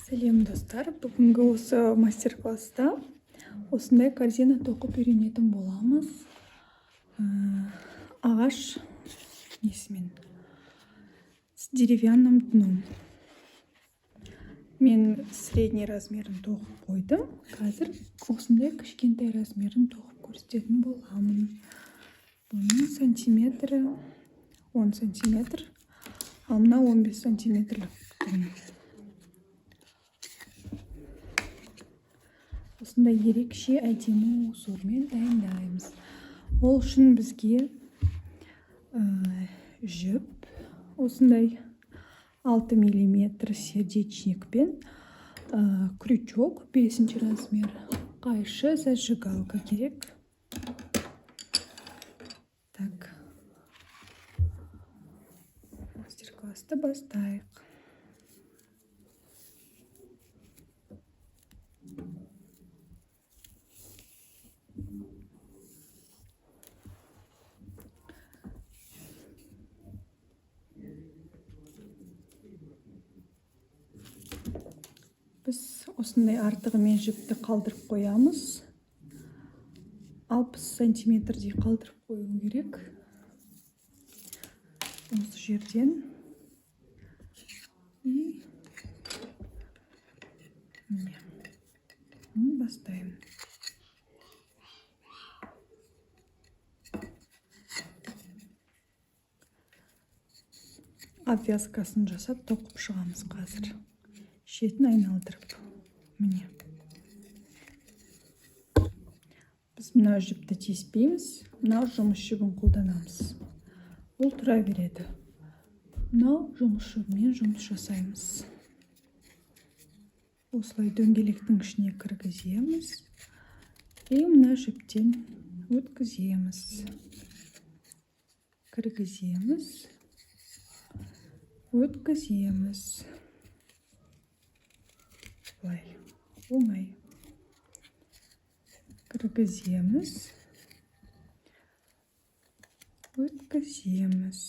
Сәлем достар, бүгінгі осы мастер-класста осындай корзина тоқып үйренетін боламыз. Ағаш несімен с деревянным дном. Мен средний размерін тоқып қойдым. Қазір осындай кішкентай размерін тоқып көрсететін боламын. Бұның сантиметрі 10 сантиметр, ал мына 15 сантиметрлік. Осындай ерекше әдемі узормен дайындаймыз. Ол үшін бізге жіп, осындай 6 мм сердечникпен, крючок 5 размер, қайшы, зажигалка керек. Так, мастер-класты бастайық. Біз осындай артығымен жіпті қалдырып қоямыз. 60 сантиметрдей қалдырып қою керек. Осы жерден. И бастайым. Обвязкасын жасап тоқып шығамыз қазір. Шетін айналдырып. Міне. Біз мына жіпті теспейміз, мына жұмыс жібін қолданамыз. Ол тұра береді. Мынау жұмыс жібімен жұмыс жасаймыз. Осылай дөңгелектің ішіне кіргіземіз. И мына жіптен өткіземіз. Кіргіземіз. Өткіземіз. Бұлай. Оңай. Кіргіземіз. Өткіземіз.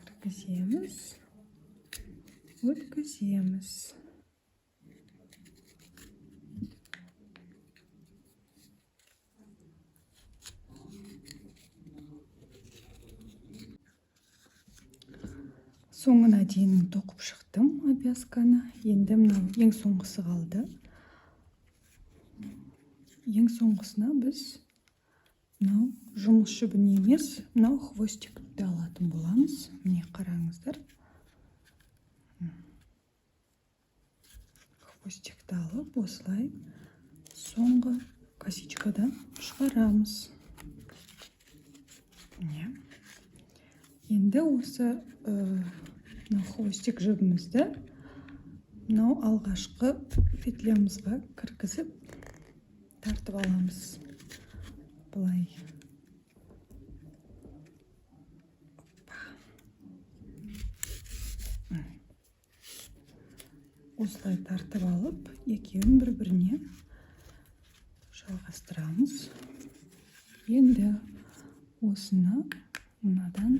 Кіргіземіз. Өткіземіз. Соңына дейін тоқып шықтым обвязканы. Енді мынау ең соңғысы қалды. Ең соңғысына біз мынау жұмыс жібін емес, мынау хвостикті алатын боламыз. Міне қараңыздар. Хвостикті алып, осылай соңғы косичкадан шығарамыз. Міне. Енді осы хвостик жібімізді мынау алғашқы петлямызға кіргізіп тартып аламыз. Бұлай. Осылай тартып алып, екеуін бір-біріне жалғастырамыз. Енді осыны мынадан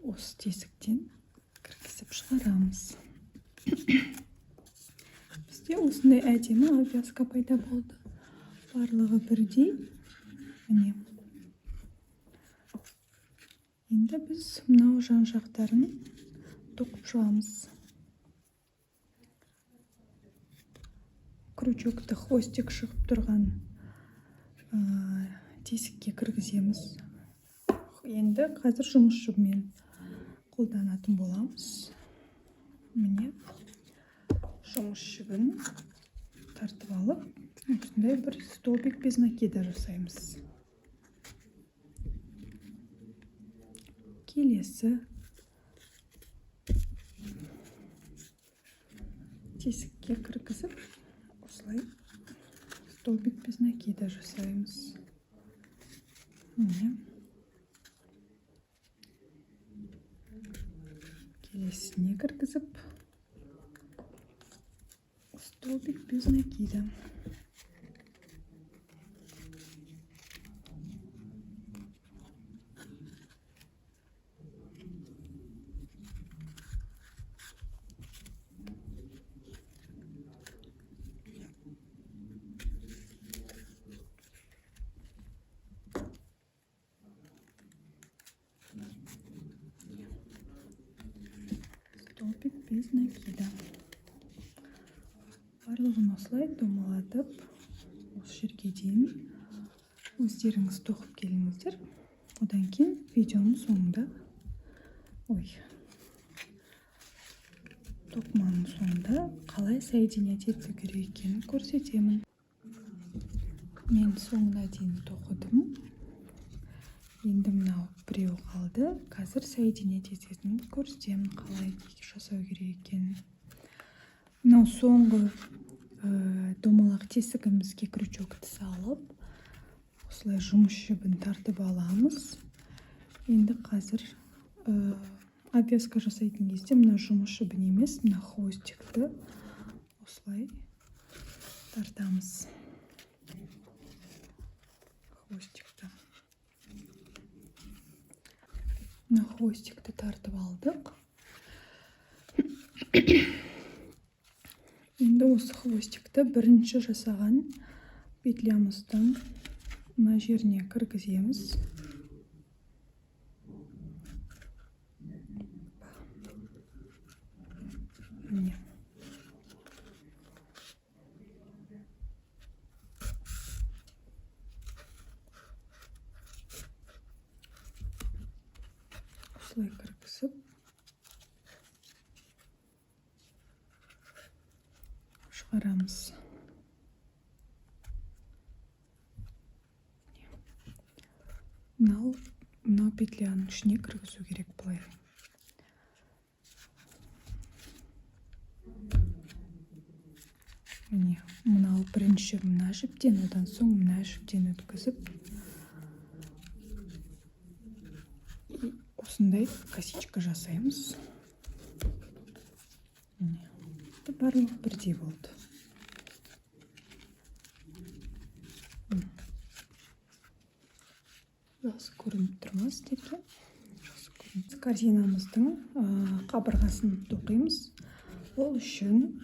осы тесіктен кіргізіп шығарамыз. Бізде осындай әдемі обвязка пайда болды. Барлығы бірдей. Міне. Енді біз мынау жан жақтарын тоқып шығамыз. Крючокты хвостик шығып тұрған тесікке кіргіземіз. Енді қазір жұмыс жібімен қолданатын боламыз. Міне жұмыс жібін тартып алып, осындай бір столбик без накида жасаймыз. Келесі тесікке кіргізіп, осылай столбик без накида жасаймыз. Міне. Келесіне кіргізіп, столбик без накида. столбик без накида. Барлығын осылай домалатып, осы жерге дейін өздеріңіз тоқып келіңіздер. Одан кейін видеоның соңында, тоқыманың соңында қалай соединять ету керек екенін көрсетемін. Мен соңына дейін тоқыдым. Енді мынау біреу қалды. Қазір соединять ететінін көрсетемін, қалай жасау керек екенін. Мынау соңғы домалақ тесігімізге крючокты салып, осылай жұмыс жібін тартып аламыз. Енді қазір обвязка жасайтын кезде мына жұмыс жібін емес, мына хвостикті осылай тартамыз. Мына хвостикті тартып алдық. Енді осы хвостикті бірінші жасаған петлямыздың мына жеріне кіргіземіз. Міне. Осылай кіргізіп шығарамыз. Мынау петляның ішіне кіргізу керек былай. Міне, мынау бірінші мына жіптен, одан соң мына жіптен өткізіп, осындай косичка жасаймыз. Міне, барлығы бірдей болды. Жақсы көрініп тұрмыз сіздерге. Корзинамыздың қабырғасын тоқимыз. Ол үшін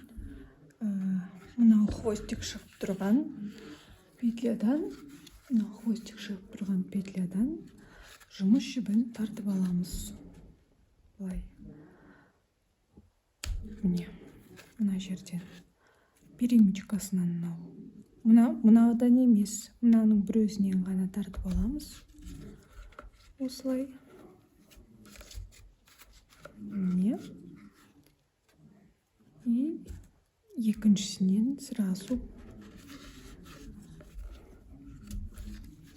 мынау хвостик шығып тұрған петлядан жұмыс жібін тартып аламыз. Былай. Міне, мына жерден перемычкасынан мынаудан емес, мынаның бір өзінен ғана тартып аламыз. Осылай. Міне. И екіншісінен сразу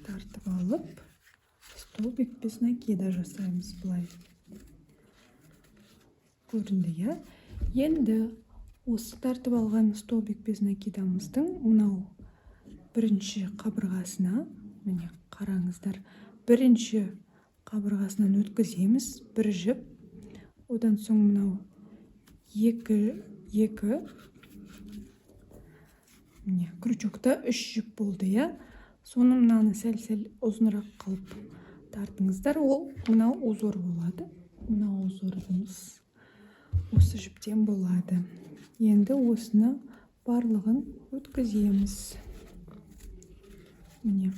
тартып алып, столбик без накида жасаймыз былай. Көрінді, я? Енді осы тартып алған столбик без накидамыздың мынау бірінші қабырғасына, міне қараңыздар, бірінші қабырғасынан өткіземіз, бір жіп. Одан соң мынау екі, міне крючокта 3 жіп болды, я? Соны мынаны сәл-сәл ұзынырақ қылып тартыңыздар, ол мынау узор болады. Мынау узорымыз осы жіптен болады. Енді осыны барлығын өткіземіз. Міне.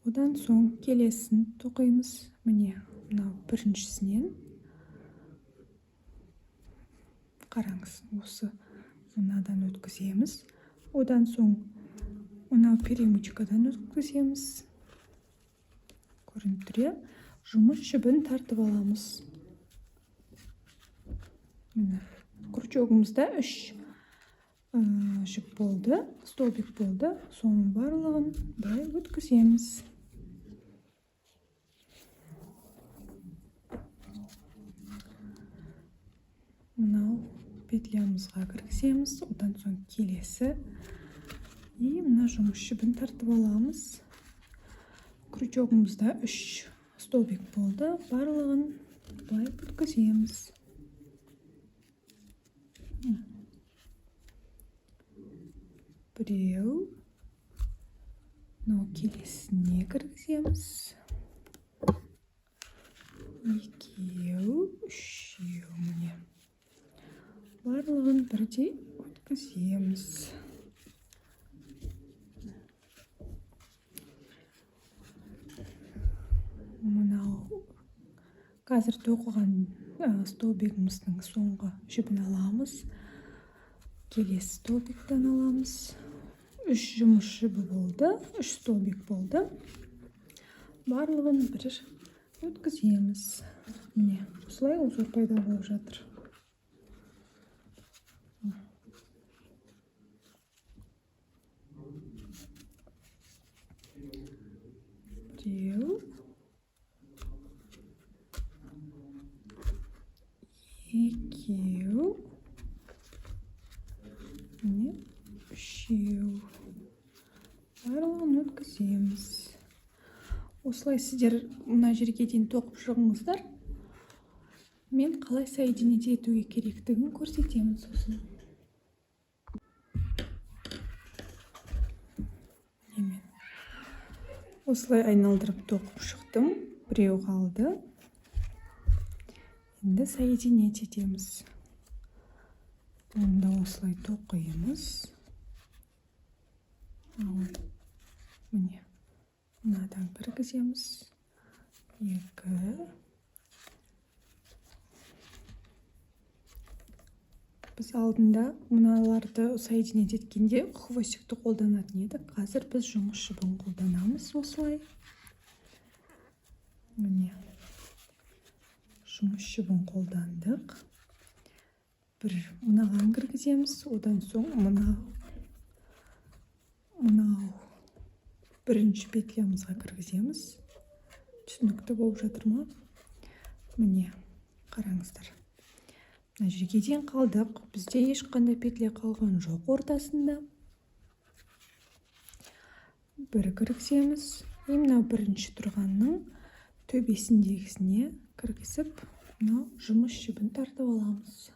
Одан соң келесін тоқимыз. Міне, мынау біріншісінен. Қараңыз, осы мынадан өткіземіз. Одан соң мынау перемычкадан өткіземіз. Көрініп тұр, жұмыс жібін тартып аламыз. Міне, крючогымызда 3 жіп болды, столбик болды. Соның барлығын былай өткіземіз. Мынау петлямызға кіргіземіз, одан соң келесі. И мына жұмыс жібін тартып аламыз. Крючогымызда 3 столбик болды, барлығын былай өткіземіз. Біреу, мынау келесіне кіргіземіз. Екеу, үшеу, міне. Барлығын бірдей өткіземіз. Мынау қазір тоқыған столбигіміздің соңғы жібін аламыз. Келесі столбиктен аламыз. 3 жұмыс жібі болды, 3 столбик болды. Барлығын бір өткіземіз. Міне, осылай узор пайда болып жатыр. Біреу, екеу, міне, үшеу. Барлығын өткіземіз. Осылай сіздер мына жерге дейін тоқып шығыңыздар. Мен қалай соединить етуге керектігін көрсетемін сосын. Осылай айналдырып тоқып шықтым. Біреу қалды. Енді соединить етеміз. Онда осылай тоқимыз. Міне, мынадан кіргіземіз. 2. Біз алдында мыналарды соединить еткенде хвостикті қолданатын едік. Қазір біз жұмыс жібін қолданамыз осылай. Міне, жұмыс жібін қолдандық. Бір мынаған кіргіземіз, одан соң мынау бірінші петлямызға кіргіземіз. Түсінікті болып жатыр ма? Міне, қараңыздар. Мына жерге дейін қалдық. Бізде ешқандай петля қалған жоқ ортасында. Бір кіргіземіз. Мынау бірінші тұрғанның төбесіндегісіне кіргізіп, мынау жұмыс жібін тартып аламыз.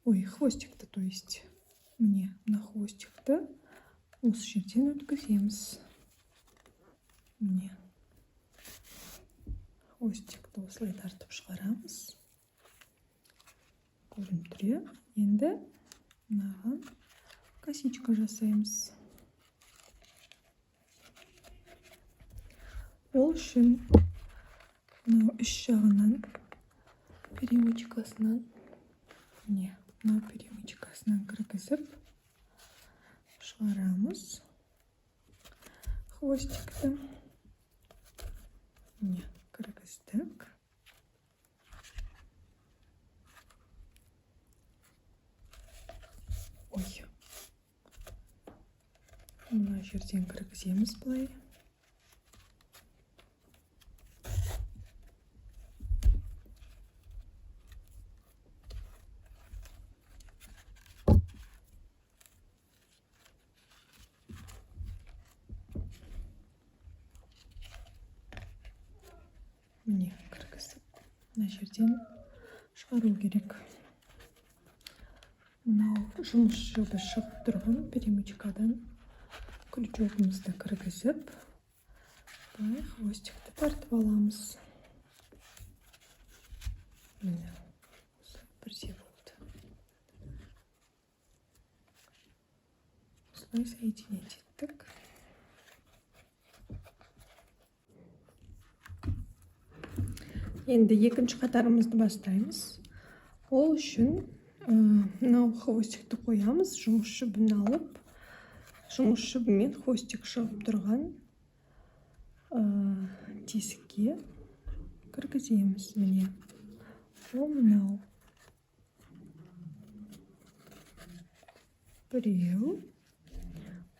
Ой, хвостикті, то есть. Міне, мына хвостикті осы жерден өткіземіз. Міне. Хвостикті осылай тартып шығарамыз. Көрініп тұр. Енді мынаған косичка жасаймыз. Ол үшін мынау үш жағынан перемычкасынан, мынау перемычкасынан кіргізіп шығарамыз хвостикті. Кіргіздік. Мына жерден кіргіземіз былай. Міне кіргізіп, мына жерден шығару керек. Мынау жұмыс жібі шығып тұрған перемычкадан крючогымызды кіргізіп, былай хвостикті тартып аламыз. Міне, бірде болды. Осылай соединить еттік. Енді екінші қатарымызды бастаймыз. Ол үшін мынау хвостикті қоямыз, жұмыс жібін алып, жұмыс жібімен хвостик шығып тұрған тесікке кіргіземіз. Міне, ол мынау. Біреу.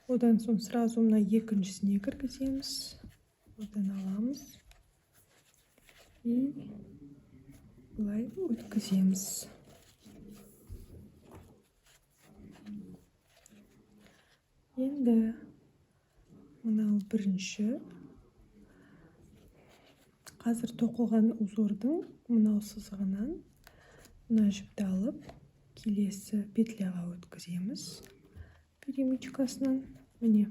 Одан соң сразу мына екіншісіне кіргіземіз. Одан аламыз. И былай өткіземіз. Енді мынау бірінші. Қазір тоқылған узордың мынау сызығынан мына жіпті алып, келесі петляға өткіземіз. Перемычкасынан. Міне.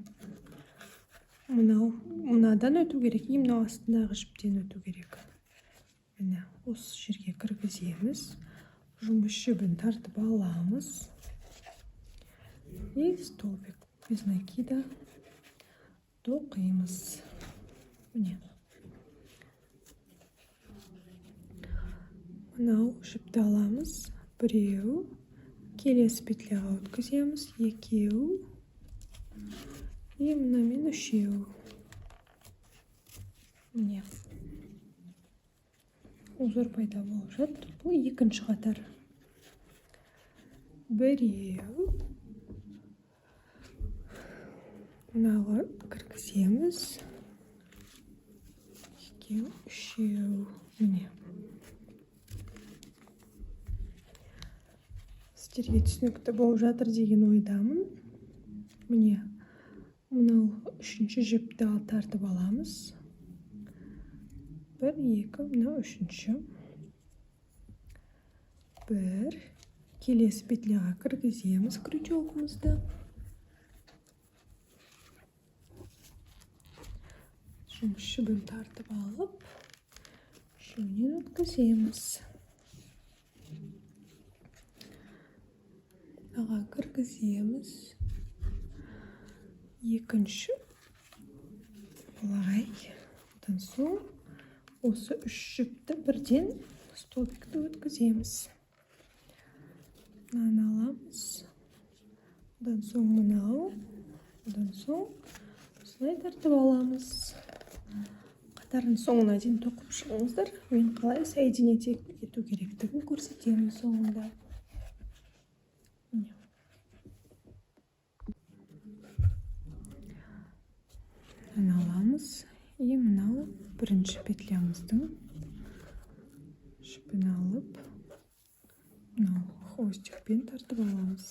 Мынадан өту керек, и мынау астындағы жіптен өту керек. Міне, осы жерге кіргіземіз. Жұмыс жібін тартып аламыз. И столбик без накида тоқимыз. Міне. мынау жіпті аламыз. Біреу. Келесі петляға өткіземіз. Екеу. И мынамен үшеу. Міне. Узор пайда болып жатыр. Бұл екінші қатар. Біреу. Мынауға кіргіземіз. Екеу, үшеу. Міне. Сіздерге түсінікті болып жатыр деген ойдамын. Міне. Мынау үшінші жіпті тартып аламыз. Бір, екі, мынау үшінші. Бір. Келесі петляға кіргіземіз крючогымызды. Жұмыс жібін тартып алып, үшеуінен өткіземіз. Аға кіргіземіз. Екінші. Олай. Одан соң осы үш жіпті бірден столбикті өткіземіз. Мынаны аламыз. Одан соң мынау. Одан соң осылай тартып аламыз. Қатарын соңына дейін тоқып шығыңыздар. Мен қалай соединять ету керектігін көрсетемін соңында. Мынаны аламыз. И мынау бірінші петлямыздың жіпін алып, мынау хвостикпен тартып аламыз.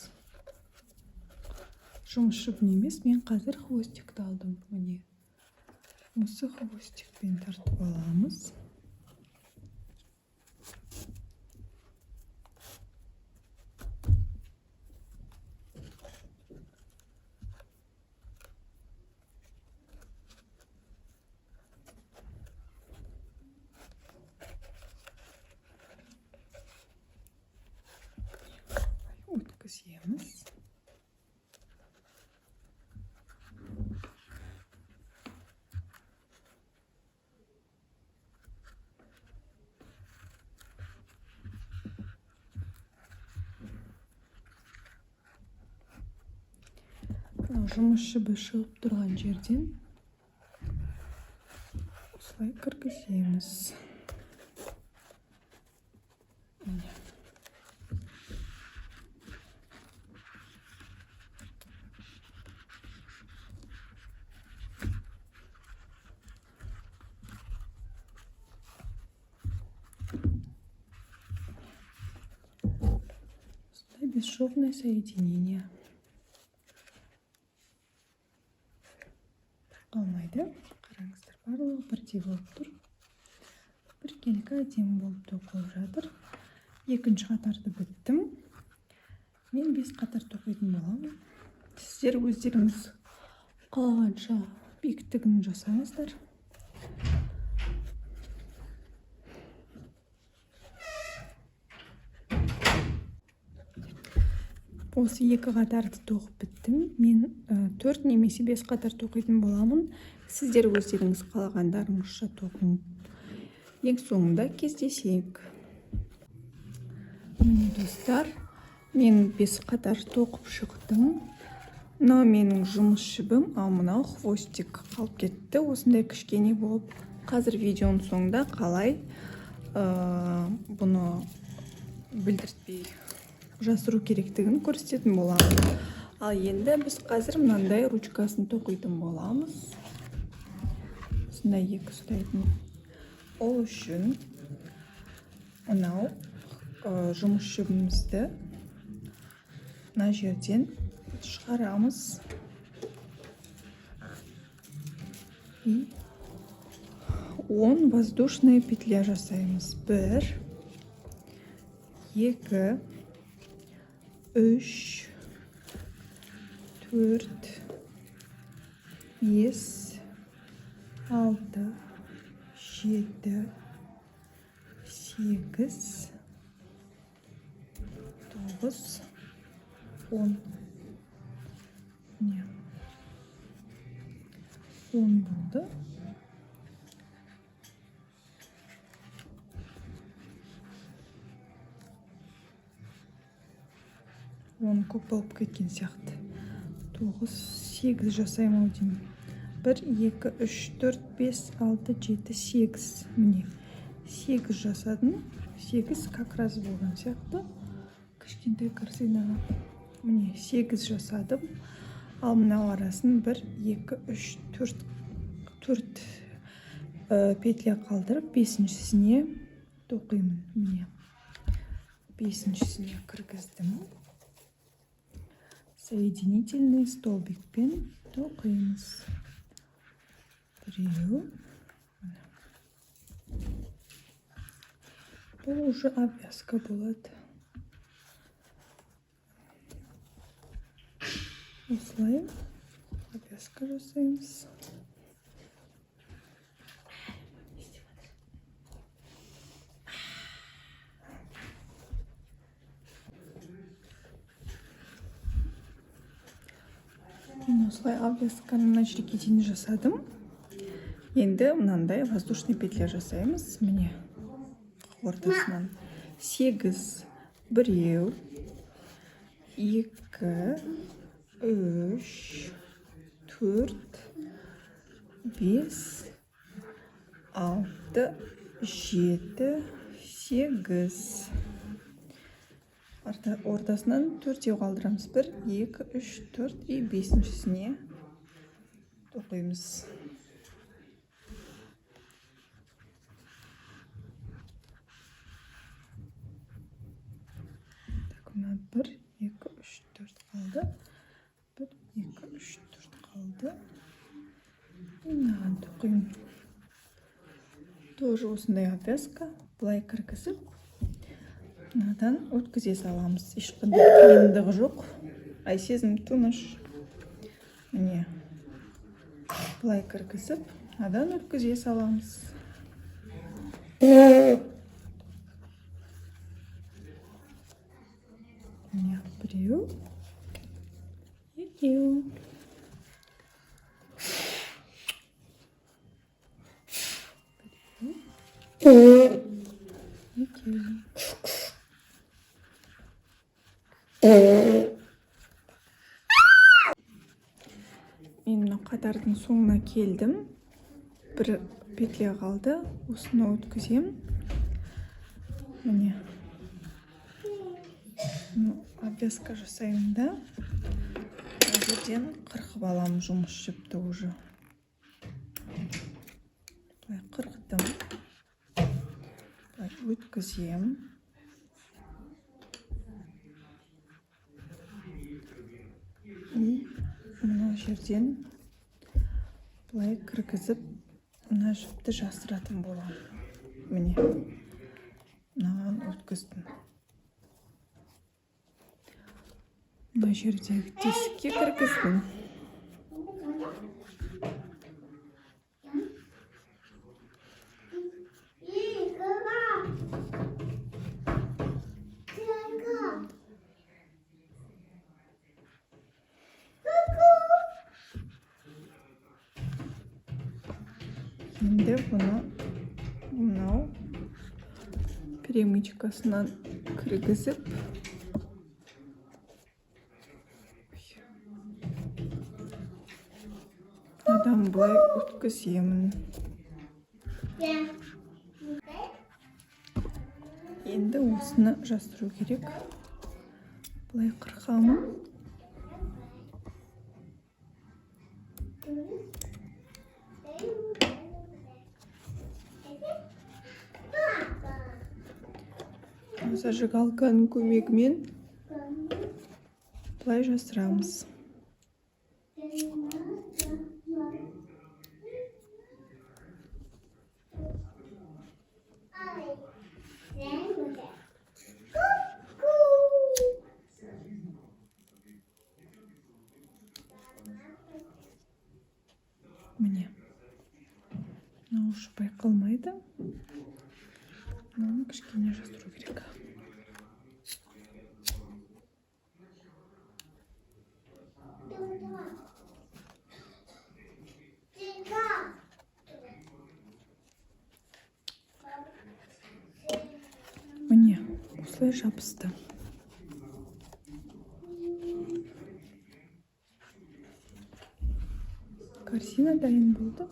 Жұмыс жібін емес, мен қазір хвостикті алдым. Міне. Осы хвостикпен тартып аламыз. Өткіземіз. Жұмыс жібі шығып тұрған жерден осылай кіргіземіз. Осылай бесшовное соединение. Қалмайды. Қараңыздар, барлығы бірдей болып тұр. Біркелкі әдемі болып тоқылып жатыр. Екінші қатарды біттім. Мен 5 қатар тоқитын боламын. Сіздер өздеріңіз қалағанша биіктігін жасаңыздар. Осы 2 қатарды тоқып біттім. Мен 4 немесе 5 қатар тоқитын боламын. Сіздер өздеріңіз қалағандарыңызша тоқың. Ең соңында кездесейік. Міне достар, мен 5 қатар тоқып шықтым. Мынау менің жұмыс жібім, ал мынау хвостик қалып кетті. Осындай кішкене болып. Қазір видеоның соңында қалай бұны білдіртпей жасыру керектігін көрсететін боламын. Ал енді біз қазір мынандай ручкасын тоқитын боламыз. Осындай екі ұстайтын. Ол үшін мынау жұмыс жібімізді мына жерден шығарамыз. И 10 воздушная петля жасаймыз. 1, 2, 3, 4, 5, 6, 7, 8, 9, 10. Не. 10 болды. оны көп болып кеткен сияқты. 9-8 жасаймын ау деймін. 1, 2, 3, 4, 5, 6, 7, 8. Міне 8 жасадым. 8 как раз болған сияқты. Кішкентай корзинаға. Міне 8 жасадым. Ал мынау арасын 1, 2, 3, 4 петля қалдырып, 5-сіне тоқимын. Міне 5-сіне кіргіздім. Соединительный столбикпен тоқимыз. Біреу. Бұл уже обвязка болады. Осылай обвязка жасаймыз. Осылай обвязканы мына жерге дейін жасадым. Енді мынандай воздушный петля жасаймыз. Міне ортасынан 8, 1, 2, 3, 4, 5, 6, 7, 8. Ортасынан 4 қалдырамыз. 1, 2, 3, 4 и 5-сіне тоқимыз. Так, 1, 2, 3, 4 қалды. 1, 2, 3, 4 қалды. Мынаған тоқимын. Тоже осындай обвязка. Былай кіргізіп, мынадан өткізе саламыз. Ешқандай қиындығы жоқ. Айсезім тыныш. Міне. Былай кіргізіп, мынадан өткізе саламыз. Міне, біреу. Екеу. Мен қатардың соңына келдім. Бір петля қалды. Осыны өткізем. Міне. Обвязка жасаймын да. Жерден қырқып алам жұмыс жіпті уже. Былай қырқытым. Былай өткізем. Мына жерден былай кіргізіп, мына жіпті жасыратын болам. Міне. Мынаған өткіздім. Мына жердегі тесікке кіргіздім. Енді бұны мынау перемычкасынан кіргізіп, адам былай өткіземін. Енді осыны жастыру керек. Былай қырқамын. Зажигалканың көмегімен былай жасырамыз. Міне. Мынау уже байқалмайды. Мынаны кішкене жастыру керек. Міне, осылай жабысты. Корзина дайын болды.